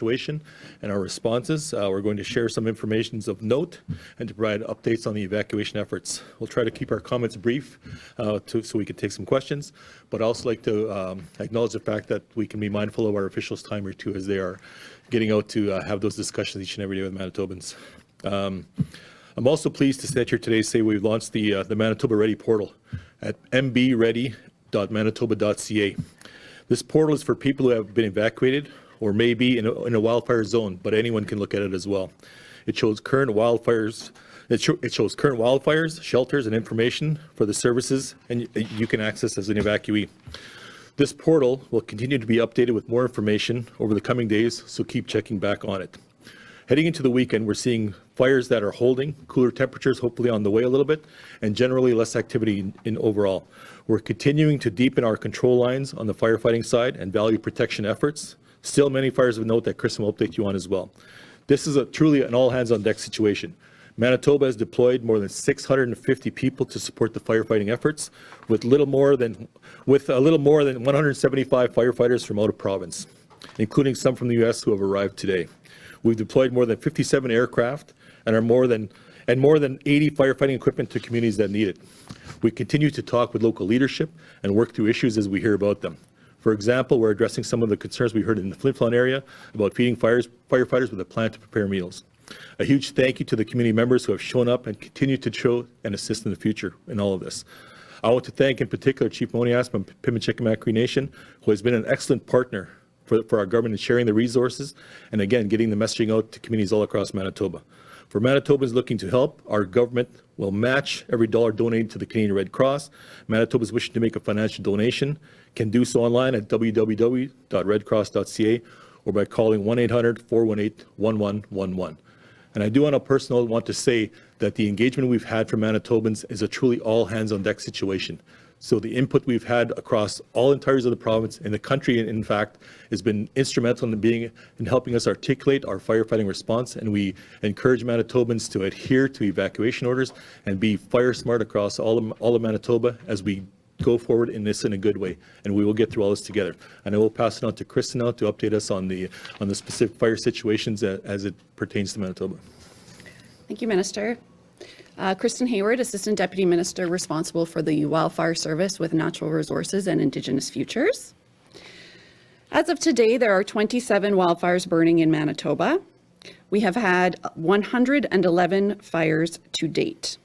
situation and our responses. We're going to share some information of note and to provide updates on the evacuation efforts. We'll try to keep our comments brief so we can take some questions, but I'd also like to acknowledge the fact that we can be mindful of our officials' time here too, as they are getting out to have those discussions each and every day with Manitobans. I'm also pleased to sit here today to say we've launched the Manitoba Ready portal at mbready.manitoba.ca. This portal is for people who have been evacuated or may be in a wildfire zone, but anyone can look at it as well. It shows current wildfires. It shows current wildfires, shelters, and information for the services, and you can access as an evacuee. This portal will continue to be updated with more information over the coming days, so keep checking back on it. Heading into the weekend, we're seeing fires that are holding, cooler temperatures hopefully on the way a little bit, and generally less activity in overall. We're continuing to deepen our control lines on the firefighting side and value protection efforts. Still many fires of note that Kristen will update you on as well. This is truly an all-hands-on-deck situation. Manitoba has deployed more than 650 people to support the firefighting efforts, with a little more than 175 firefighters from out of province, including some from the U.S. who have arrived today. We've deployed more than 57 aircraft and more than 80 firefighting equipment to communities that need it. We continue to talk with local leadership and work through issues as we hear about them. For example, we're addressing some of the concerns we heard in the Flin Flon area about feeding firefighters with a plan to prepare meals. A huge thank you to the community members who have shown up and continue to show and assist in the future in all of this. I want to thank in particular Chief Monias from Pimicikamak Cree Nation, who has been an excellent partner for our government in sharing the resources and again getting the messaging out to communities all across Manitoba. For Manitobans looking to help, our government will match every dollar donated to the Canadian Red Cross. Manitobans wishing to make a financial donation can do so online at www.redcross.ca or by calling 1-800-418-1111. And I do on a personal want to say that the engagement we've had from Manitobans is a truly all hands on deck situation. So the input we've had across all entireties of the province and the country, in fact, has been instrumental in helping us articulate our firefighting response. And we encourage Manitobans to adhere to evacuation orders and be fire smart across all of Manitoba as we go forward in this in a good way. And we will get through all this together. And I will pass it on to Kristen now to update us on the specific fire situations as it pertains to Manitoba. Thank you, Minister. Kristen Hayward, Assistant Deputy Minister responsible for the Wildfire Service with Natural Resources and Indigenous Futures. As of today, there are 27 wildfires burning in Manitoba. We have had 111 fires to date.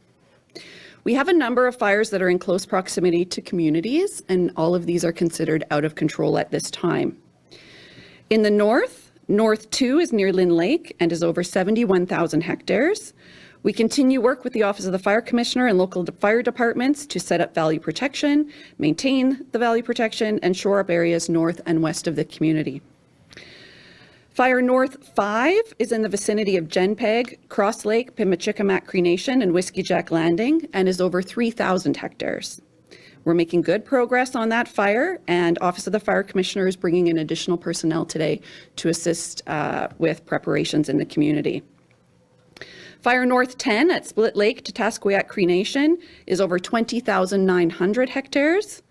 We have a number of fires that are in close proximity to communities, and all of these are considered out of control at this time. In the north, North 2 is near Lynn Lake and is over 71,000 hectares. We continue work with the Office of the Fire Commissioner and local fire departments to set up value protection, maintain the value protection, and shore up areas north and west of the community. Fire North 5 is in the vicinity of Genpeg, Cross Lake, Pimicikamak Cree Nation, and Whiskey Jack Landing, and is over 3,000 hectares. We're making good progress on that fire, and Office of the Fire Commissioner is bringing in additional personnel today to assist with preparations in the community. Fire North 10 at Split Lake, Tatasqueyak Cree Nation is over 20,900 hectares,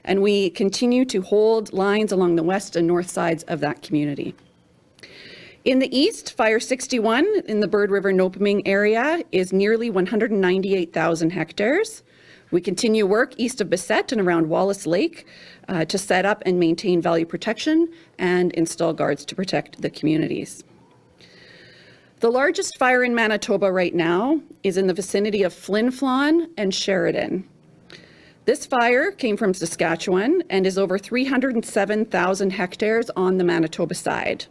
and we continue to hold lines along the west and north sides of that community. In the east, Fire 61 in the Bird River Nopaming area is nearly 198,000 hectares. We continue work east of Bissett and around Wallace Lake to set up and maintain value protection and install guards to protect the communities. The largest fire in Manitoba right now is in the vicinity of Flin Flon and Sheridan. This fire came from Saskatchewan and is over 307,000 hectares on the Manitoba side.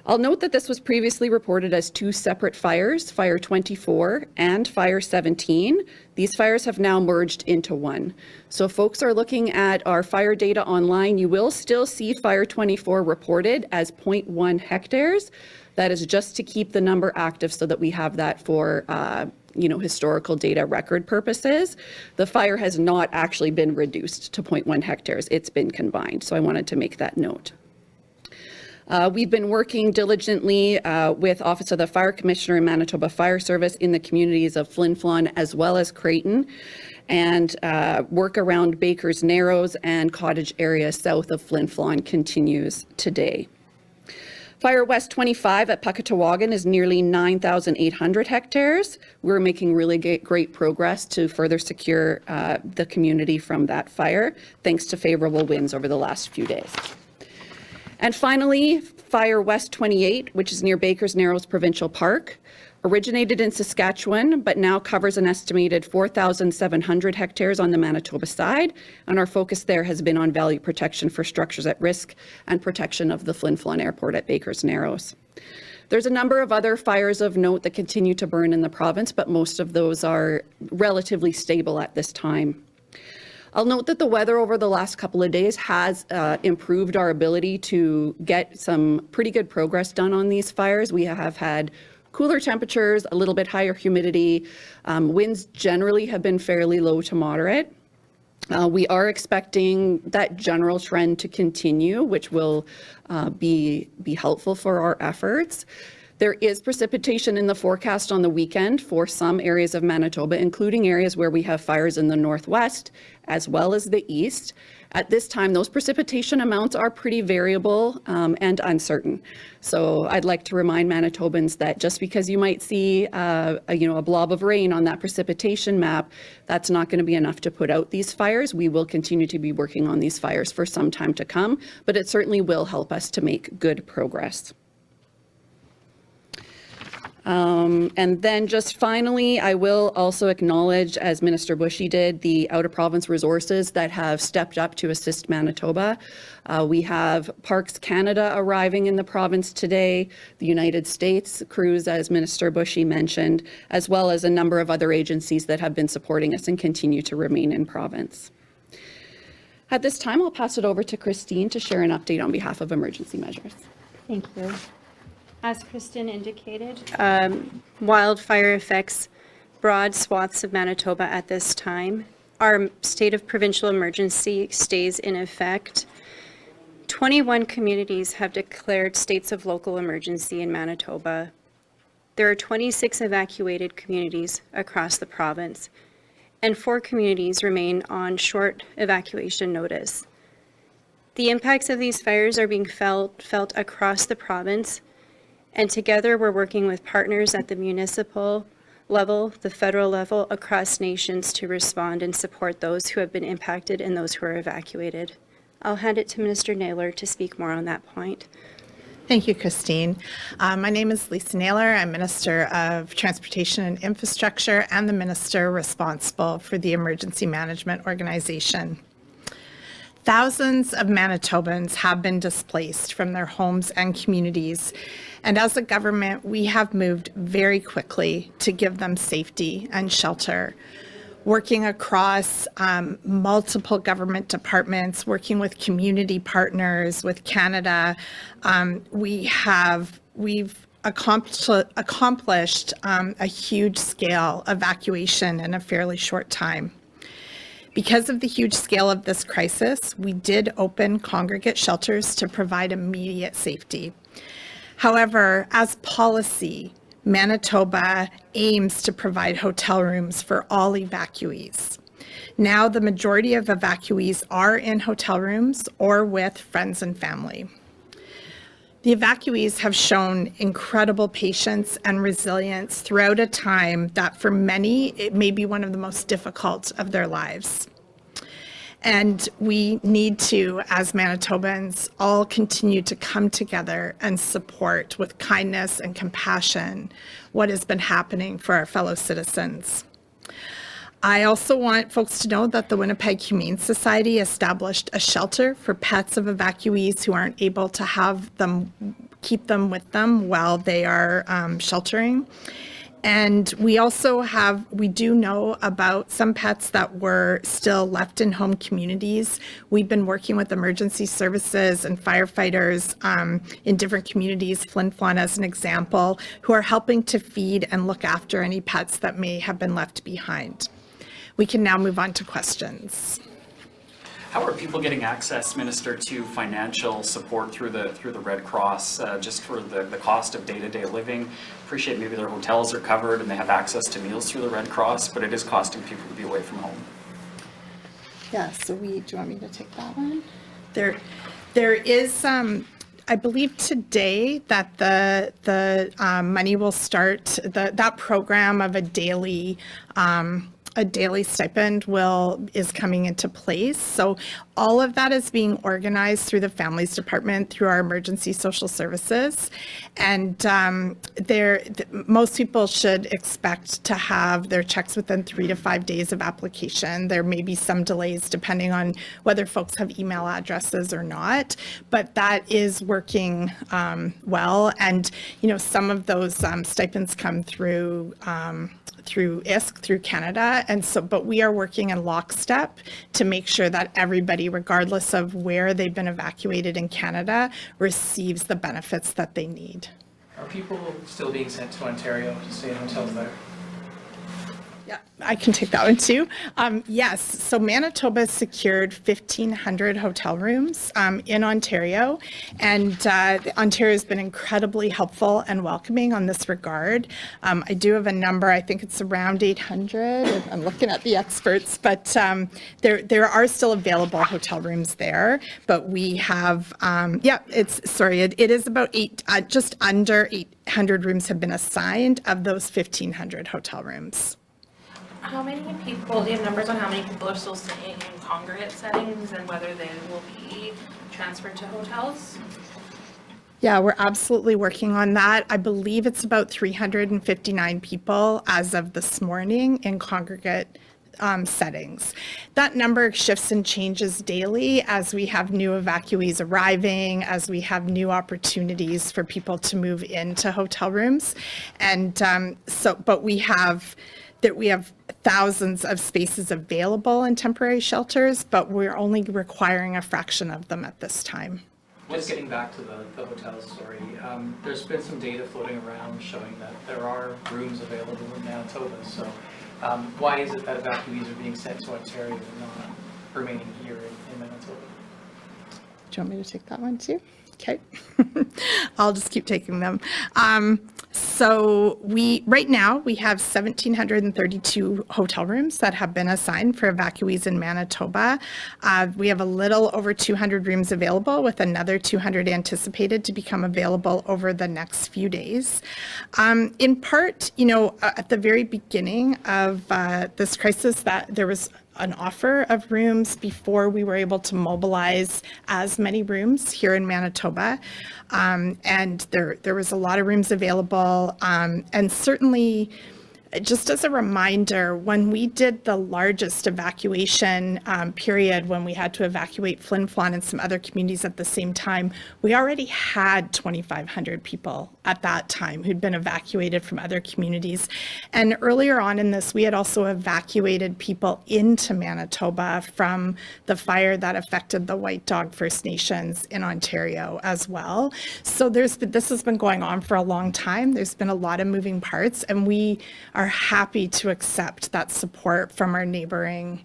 I'll note that this was previously reported as two separate fires, Fire 24 and Fire 17. These fires have now merged into one. So if folks are looking at our fire data online, you will still see Fire 24 reported as 0.1 hectares. That is just to keep the number active so that we have that for historical data record purposes. The fire has not actually been reduced to 0.1 hectares. It's been combined. So I wanted to make that note. We've been working diligently with Office of the Fire Commissioner and Manitoba Fire Service in the communities of Flin Flon as well as Creighton, and work around Baker's Narrows and Cottage area south of Flin Flon continues today. Fire West 25 at Puckatawagan is nearly 9,800 hectares. We're making really great progress to further secure the community from that fire, thanks to favorable winds over the last few days. And finally, Fire West 28, which is near Baker's Narrows Provincial Park, originated in Saskatchewan, but now covers an estimated 4,700 hectares on the Manitoba side, and our focus there has been on value protection for structures at risk and protection of the Flin Flon Airport at Baker's Narrows. There's a number of other fires of note that continue to burn in the province, but most of those are relatively stable at this time. I'll note that the weather over the last couple of days has improved our ability to get some pretty good progress done on these fires. We have had cooler temperatures, a little bit higher humidity. Winds generally have been fairly low to moderate. We are expecting that general trend to continue, which will be helpful for our efforts. There is precipitation in the forecast on the weekend for some areas of Manitoba, including areas where we have fires in the northwest as well as the east. At this time, those precipitation amounts are pretty variable and uncertain. So I'd like to remind Manitobans that just because you might see a blob of rain on that precipitation map, that's not going to be enough to put out these fires. We will continue to be working on these fires for some time to come, but it certainly will help us to make good progress. And then just finally, I will also acknowledge, as Minister Bushy did, the out-of-province resources that have stepped up to assist Manitoba. We have Parks Canada arriving in the province today, the United States crews, as Minister Bushy mentioned, as well as a number of other agencies that have been supporting us and continue to remain in province. At this time, I'll pass it over to Christine to share an update on behalf of emergency measures. Thank you. As Kristen indicated, wildfire affects broad swaths of Manitoba at this time. Our state of provincial emergency stays in effect. 21 communities have declared states of local emergency in Manitoba. There are 26 evacuated communities across the province, and 4 communities remain on short evacuation notice. The impacts of these fires are being felt across the province, and together we're working with partners at the municipal level, the federal level, across nations to respond and support those who have been impacted and those who are evacuated. I'll hand it to Minister Naylor to speak more on that point. Thank you, Christine. My name is Lisa Naylor. I'm Minister of Transportation and Infrastructure and the Minister responsible for the Emergency Management Organization. Thousands of Manitobans have been displaced from their homes and communities, and as a government, we have moved very quickly to give them safety and shelter. Working across multiple government departments, working with community partners, with Canada, we've accomplished a huge scale evacuation in a fairly short time. Because of the huge scale of this crisis, we did open congregate shelters to provide immediate safety. However, as policy, Manitoba aims to provide hotel rooms for all evacuees. Now, the majority of evacuees are in hotel rooms or with friends and family. The evacuees have shown incredible patience and resilience throughout a time that for many, it may be one of the most difficult of their lives. And we need to, as Manitobans, all continue to come together and support with kindness and compassion what has been happening for our fellow citizens. I also want folks to know that the Winnipeg Humane Society established a shelter for pets of evacuees who aren't able to have them, keep them with them while they are sheltering. And we do know about some pets that were still left in home communities. We've been working with emergency services and firefighters in different communities, Flin Flon as an example, who are helping to feed and look after any pets that may have been left behind. We can now move on to questions. How are people getting access, Minister, to financial support through the Red Cross, just for the cost of day-to-day living? Appreciate maybe their hotels are covered and they have access to meals through the Red Cross, but it is costing people to be away from home. Yeah, so do you want me to take that one? There is I believe today that the money will start, that program of a daily stipend is coming into place. So all of that is being organized through the Families Department, through our emergency social services. And most people should expect to have their checks within 3 to 5 days of application. There may be some delays depending on whether folks have email addresses or not, but that is working well. And, some of those stipends come through ISK, through Canada. And so, but we are working in lockstep to make sure that everybody, regardless of where they've been evacuated in Canada, receives the benefits that they need. Are people still being sent to Ontario to stay in hotels there? Yeah, I can take that one too. Yes, so Manitoba secured 1,500 hotel rooms in Ontario, and Ontario has been incredibly helpful and welcoming on this regard. I do have a number, I think it's around 800. I'm looking at the experts, but there are still available hotel rooms there, but we have, it is about just under 800 rooms have been assigned of those 1,500 hotel rooms. How many people, do you have numbers on how many people are still staying in congregate settings and whether they will be transferred to hotels? Yeah, we're absolutely working on that. I believe it's about 359 people as of this morning in congregate settings. That number shifts and changes daily as we have new evacuees arriving, as we have new opportunities for people to move into hotel rooms. And but we have thousands of spaces available in temporary shelters, but we're only requiring a fraction of them at this time. Just getting back to the hotels, sorry. There's been some data floating around showing that there are rooms available in Manitoba. So why is it that evacuees are being sent to Ontario and not remaining here in Manitoba? Do you want me to take that one too? Okay. I'll just keep taking them. So right now we have 1,732 hotel rooms that have been assigned for evacuees in Manitoba. We have a little over 200 rooms available, with another 200 anticipated to become available over the next few days. In part, at the very beginning of this crisis, that there was an offer of rooms before we were able to mobilize as many rooms here in Manitoba. And there was a lot of rooms available. And certainly, just as a reminder, when we did the largest evacuation period, when we had to evacuate Flin Flon and some other communities at the same time, we already had 2,500 people at that time who'd been evacuated from other communities. And earlier on in this, we had also evacuated people into Manitoba from the fire that affected the White Dog First Nations in Ontario as well. So this has been going on for a long time. There's been a lot of moving parts, and we are happy to accept that support from our neighboring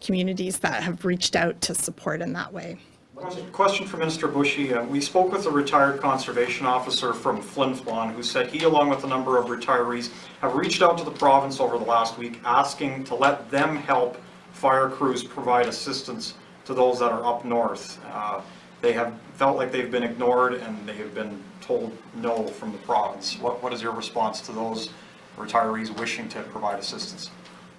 communities that have reached out to support in that way. Question for Minister Bushy. We spoke with a retired conservation officer from Flin Flon who said he, along with a number of retirees, have reached out to the province over the last week asking to let them help fire crews provide assistance to those that are up north. They have felt like they've been ignored and they have been told no from the province. What is your response to those retirees wishing to provide assistance?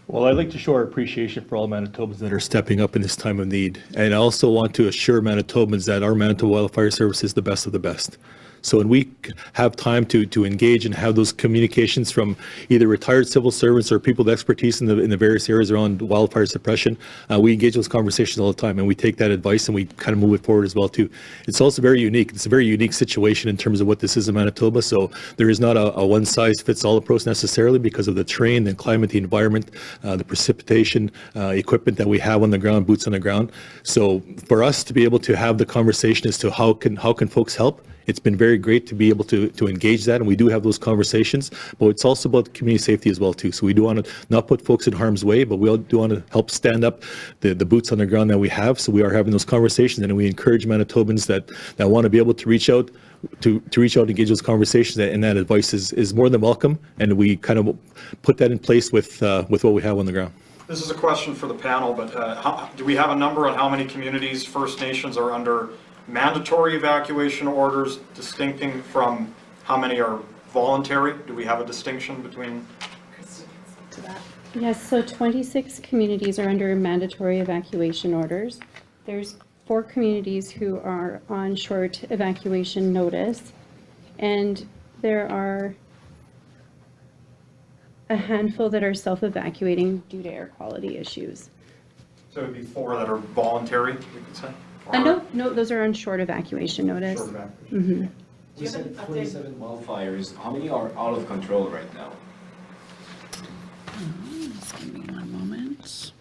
Well, I'd like to show our appreciation for all Manitobans that are stepping up in this time of need. And I also want to assure Manitobans that our Manitoba Wildfire Service is the best of the best. So when we have time to engage and have those communications from either retired civil servants or people with expertise in the various areas around wildfire suppression, we engage those conversations all the time, and we take that advice and we kind of move it forward as well too. It's also very unique. It's a very unique situation in terms of what this is in Manitoba. So there is not a one-size-fits-all approach necessarily because of the terrain, the climate, the environment, the precipitation, equipment that we have on the ground, boots on the ground. So for us to be able to have the conversation as to how can folks help, it's been very great to be able to engage that, and we do have those conversations, but it's also about community safety as well too. So we do want to not put folks in harm's way, but we do want to help stand up the boots on the ground that we have. So we are having those conversations, and we encourage Manitobans that want to be able to reach out to reach out and engage those conversations, and that advice is more than welcome, and we kind of put that in place with what we have on the ground. This is a question for the panel, but do we have a number on how many communities, First Nations, are under mandatory evacuation orders distincting from how many are voluntary? Do we have a distinction between? Yes, so 26 communities are under mandatory evacuation orders. There's 4 communities who are on short evacuation notice, and there are a handful that are self-evacuating due to air quality issues. So it would be 4 that are voluntary, we could say? No, those are on short evacuation notice. Short evacuation. We said 27 wildfires. How many are out of control right now? Just give me one moment.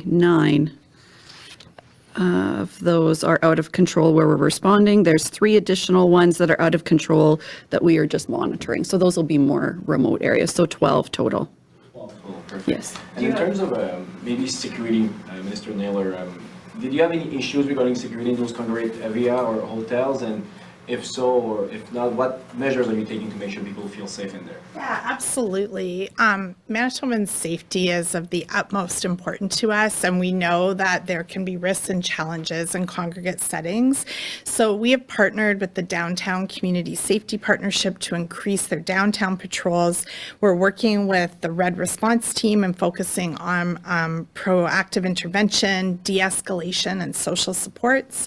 Nine of those are out of control where we're responding. There's 3 additional ones that are out of control that we are just monitoring. So those will be more remote areas, so 12 total. Oh, perfect. Yes. And in terms of maybe security, Minister Naylor, did you have any issues regarding security in those congregate area or hotels? And if so, or if not, what measures are you taking to make sure people feel safe in there? Yeah, absolutely. Manitobans' safety is of the utmost importance to us, and we know that there can be risks and challenges in congregate settings. So we have partnered with the Downtown Community Safety Partnership to increase their downtown patrols. We're working with the Red Response Team and focusing on proactive intervention, de-escalation, and social supports.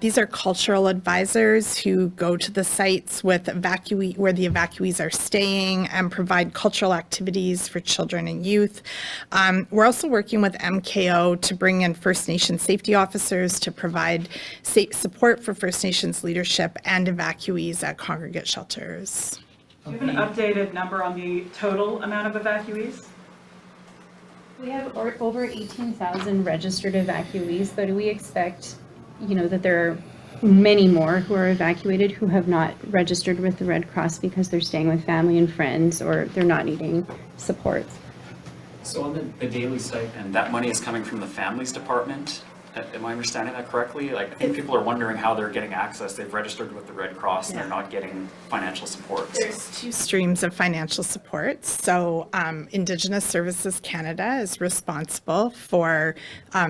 These are cultural advisors who go to the sites with where the evacuees are staying and provide cultural activities for children and youth. We're also working with MKO to bring in First Nations safety officers to provide support for First Nations leadership and evacuees at congregate shelters. Do you have an updated number on the total amount of evacuees? We have over 18,000 registered evacuees, but we expect, that there are many more who are evacuated who have not registered with the Red Cross because they're staying with family and friends or they're not needing support. So on the daily stipend, that money is coming from the families department? Am I understanding that correctly? Like, I think people are wondering how they're getting access. They've registered with the Red Cross and they're not getting financial support. There's 2 streams of financial support. So Indigenous Services Canada is responsible for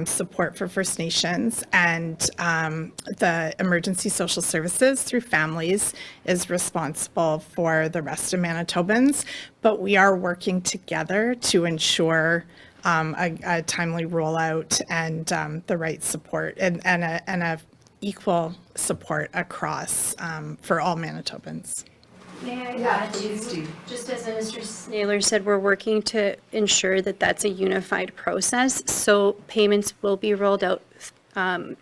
support for First Nations, and the Emergency Social Services through Families is responsible for the rest of Manitobans. But we are working together to ensure a timely rollout and the right support and a equal support across for all Manitobans. May I add to, just as Minister Naylor said, we're working to ensure that that's a unified process. So payments will be rolled out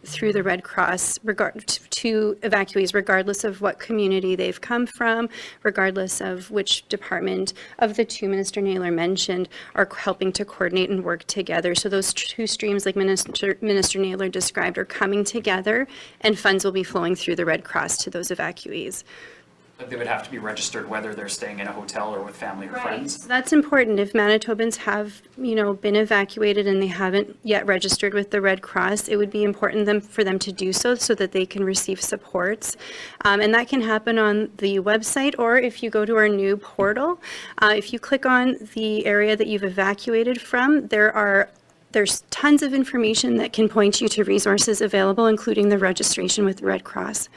through the Red Cross to evacuees, regardless of what community they've come from, regardless of which department of the 2 Minister Naylor mentioned are helping to coordinate and work together. So those 2 streams, like Minister Naylor described, are coming together, and funds will be flowing through the Red Cross to those evacuees. But they would have to be registered whether they're staying in a hotel or with family or friends. So that's important. If Manitobans have, been evacuated and they haven't yet registered with the Red Cross, it would be important for them to do so that they can receive supports. And that can happen on the website, or if you go to our new portal, if you click on the area that you've evacuated from, there's tons of information that can point you to resources available, including the registration with the Red Cross.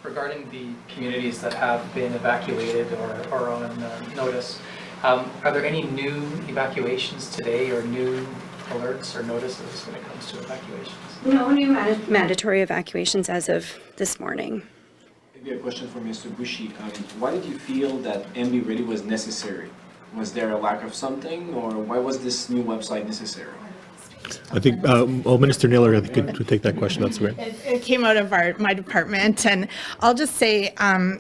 Regarding the communities that have been evacuated or on notice, are there any new evacuations today or new alerts or notices when it comes to evacuations? No new mandatory evacuations as of this morning. Maybe a question for Mr. Bushy. Why did you feel that MB Ready was necessary? Was there a lack of something, or why was this new website necessary? I think, Minister Naylor, I think could take that question. That's great. It came out of my department, and I'll just say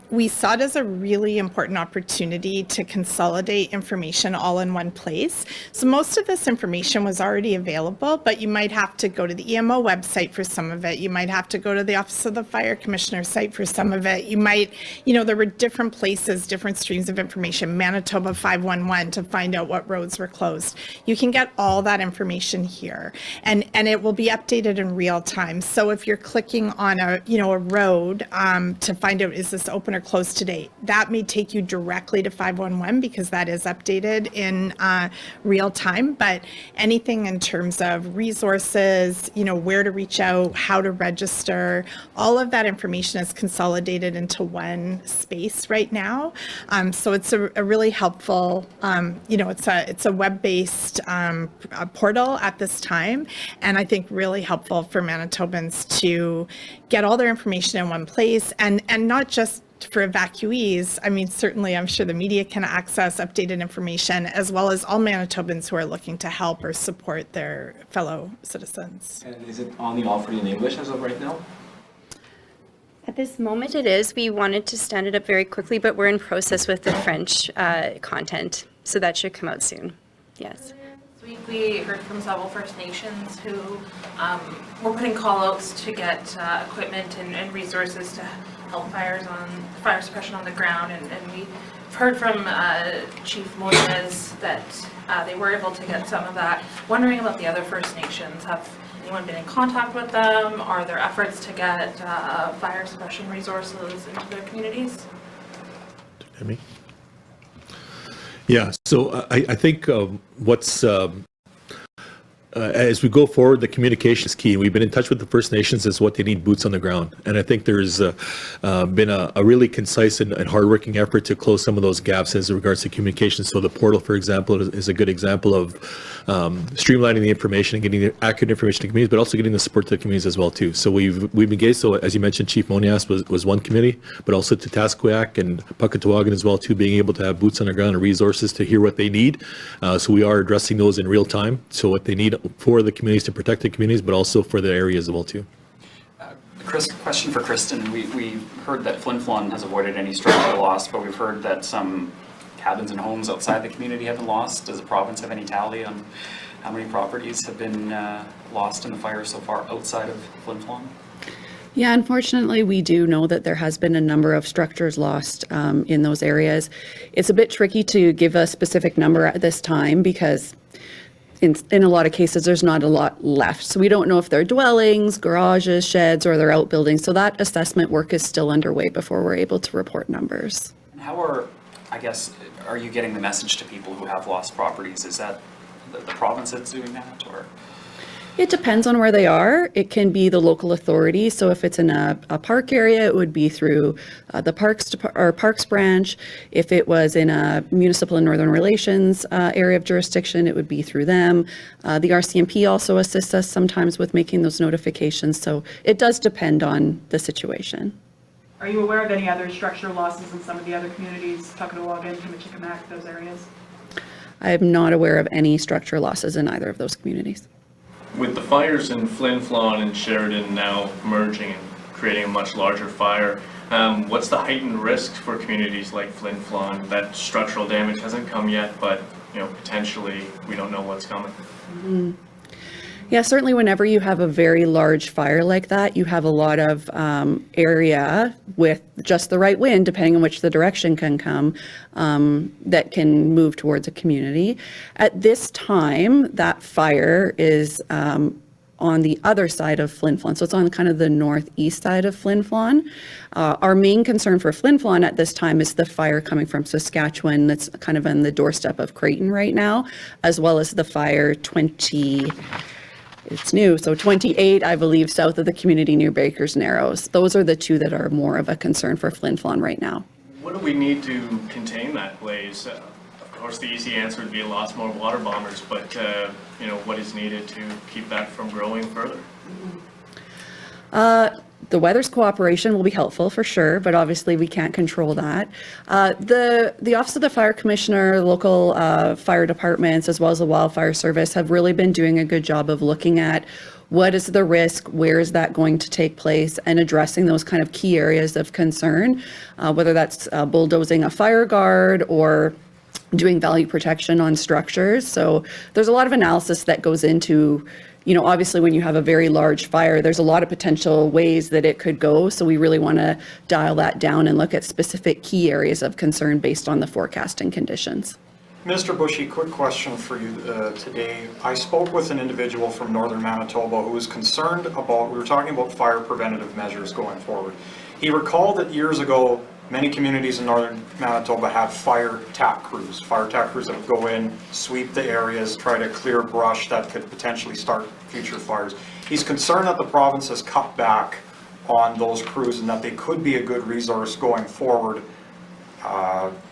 we saw it as a really important opportunity to consolidate information all in one place. So most of this information was already available, but you might have to go to the EMO website for some of it. You might have to go to the Office of the Fire Commissioner site for some of it. You might, there were different places, different streams of information, Manitoba 511 to find out what roads were closed. You can get all that information here. fire, and it will be updated in real time. So if you're clicking on a road to find out is this open or closed today, that may take you directly to 511 because that is updated in real time. But anything in terms of resources, where to reach out, how to register, all of that information is consolidated into one space right now. So it's a really helpful, it's a web-based portal at this time, and I think really helpful for Manitobans to get all their information in one place, and not just for evacuees. I mean, certainly I'm sure the media can access updated information, as well as all Manitobans who are looking to help or support their fellow citizens. And is it only offered in English as of right now? At this moment it is. We wanted to stand it up very quickly, but we're in process with the French content, so that should come out soon. Yes. This week we heard from several First Nations who were putting call-outs to get equipment and resources to help fire suppression on the ground, and we've heard from Chief Moyes that they were able to get some of that. Wondering about the other First Nations. Have anyone been in contact with them? Are there efforts to get fire suppression resources into their communities? Me? Yeah, so I think what's as we go forward, the communication is key. We've been in touch with the First Nations as what they need boots on the ground. And I think there's been a really concise and hardworking effort to close some of those gaps as regards to communication. So the portal, for example, is a good example of streamlining the information and getting the accurate information to communities, but also getting the support to the communities as well, too. So we've engaged, so as you mentioned, Chief Monias was one committee, but also to Tasqueyac and Puckatawagan as well, too, being able to have boots on the ground and resources to hear what they need. So we are addressing those in real time. So what they need for the communities, to protect the communities, but also for the areas as well too. Chris, question for Kristen. We heard that Flin Flon has avoided any structural loss, but we've heard that some cabins and homes outside the community have been lost. Does the province have any tally on how many properties have been lost in the fire so far outside of Flin Flon? Yeah, unfortunately, we do know that there has been a number of structures lost in those areas. It's a bit tricky to give a specific number at this time because in a lot of cases, there's not a lot left. So we don't know if they're dwellings, garages, sheds, or they're outbuildings. So that assessment work is still underway before we're able to report numbers. And how are you getting the message to people who have lost properties? Is that the province that's doing that, or? It depends on where they are. It can be the local authority. So if it's in a park area, it would be through the Parks branch. If it was in a municipal and northern relations area of jurisdiction, it would be through them. The RCMP also assists us sometimes with making those notifications. So it does depend on the situation. Are you aware of any other structural losses in some of the other communities, Puckatawagan, Kamichikamak, those areas? I am not aware of any structural losses in either of those communities. With the fires in Flin Flon and Sheridan now merging and creating a much larger fire, what's the heightened risk for communities like Flin Flon? That structural damage hasn't come yet, but potentially we don't know what's coming. Mm-hmm. Yeah, certainly whenever you have a very large fire like that, you have a lot of area with just the right wind, depending on which the direction can come, that can move towards a community. At this time, that fire is on the other side of Flin Flon. So it's on kind of the northeast side of Flin Flon. Our main concern for Flin Flon at this time is the fire coming from Saskatchewan that's kind of on the doorstep of Creighton right now, as well as the fire 28, I believe, south of the community near Baker's Narrows. Those are the two that are more of a concern for Flin Flon right now. What do we need to contain that blaze? Of course, the easy answer would be lots more water bombers, but what is needed to keep that from growing further? The weather's cooperation will be helpful for sure, but obviously we can't control that. The Office of the Fire Commissioner, local fire departments, as well as the Wildfire Service have really been doing a good job of looking at what is the risk, where is that going to take place, and addressing those kind of key areas of concern, whether that's bulldozing a fire guard or doing value protection on structures. So there's a lot of analysis that goes into, obviously when you have a very large fire, there's a lot of potential ways that it could go. So we really want to dial that down and look at specific key areas of concern based on the forecasting conditions. Minister Bushy, quick question for you today. I spoke with an individual from northern Manitoba who was concerned about, we were talking about fire preventative measures going forward. He recalled that years ago, many communities in northern Manitoba had fire tac crews that would go in, sweep the areas, try to clear brush that could potentially start future fires. He's concerned that the province has cut back on those crews and that they could be a good resource going forward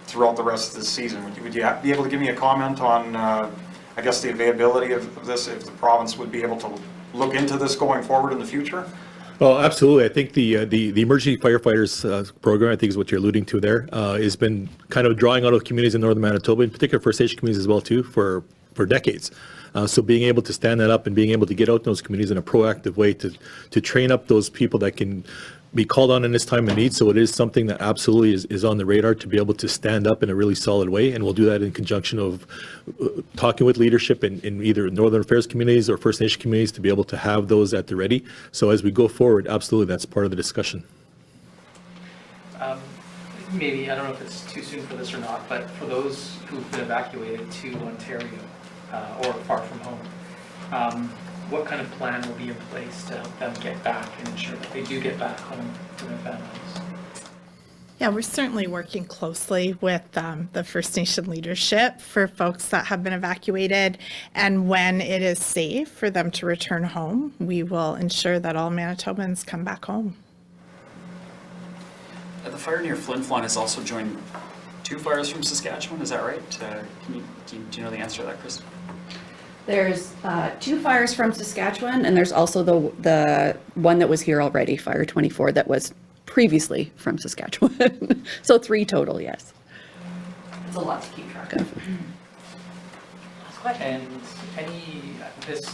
throughout the rest of the season. Would you be able to give me a comment on, I guess, the availability of this, if the province would be able to look into this going forward in the future? Well, absolutely. I think the emergency firefighters program, I think is what you're alluding to there, has been kind of drawing out of communities in northern Manitoba, in particular First Nation communities as well too, for decades. So being able to stand that up and being able to get out in those communities in a proactive way to train up those people that can be called on in this time of need. So it is something that absolutely is on the radar to be able to stand up in a really solid way. And we'll do that in conjunction of talking with leadership in either Northern Affairs communities or First Nation communities to be able to have those at the ready. So as we go forward, absolutely, that's part of the discussion. Maybe, I don't know if it's too soon for this or not, but for those who've been evacuated to Ontario or far from home, what kind of plan will be in place to help them get back and ensure that they do get back home to their families? Yeah, we're certainly working closely with the First Nation leadership for folks that have been evacuated. And when it is safe for them to return home, we will ensure that all Manitobans come back home. The fire near Flin Flon has also joined 2 fires from Saskatchewan, is that right? Do you know the answer to that, Chris? There's 2 fires from Saskatchewan, and there's also the one that was here already, Fire 24, that was previously from Saskatchewan. So 3 total, yes. It's a lot to keep track of. And this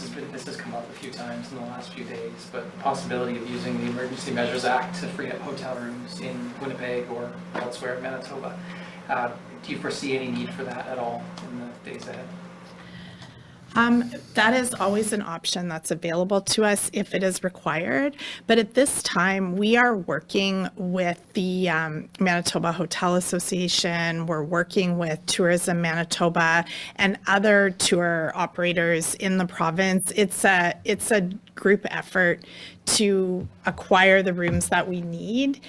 has come up a few times in the last few days, but the possibility of using the Emergency Measures Act to free up hotel rooms in Winnipeg or elsewhere in Manitoba. Do you foresee any need for that at all in the days ahead? That is always an option that's available to us if it is required. But at this time, we are working with the Manitoba Hotel Association. We're working with Tourism Manitoba and other tour operators in the province. It's a group effort to acquire the rooms that we need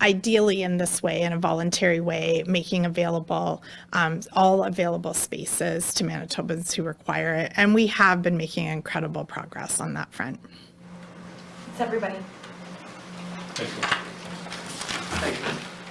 ideally in this way, in a voluntary way, making available all available spaces to Manitobans who require it. And we have been making incredible progress on that front. It's everybody. Thank you. Thank you.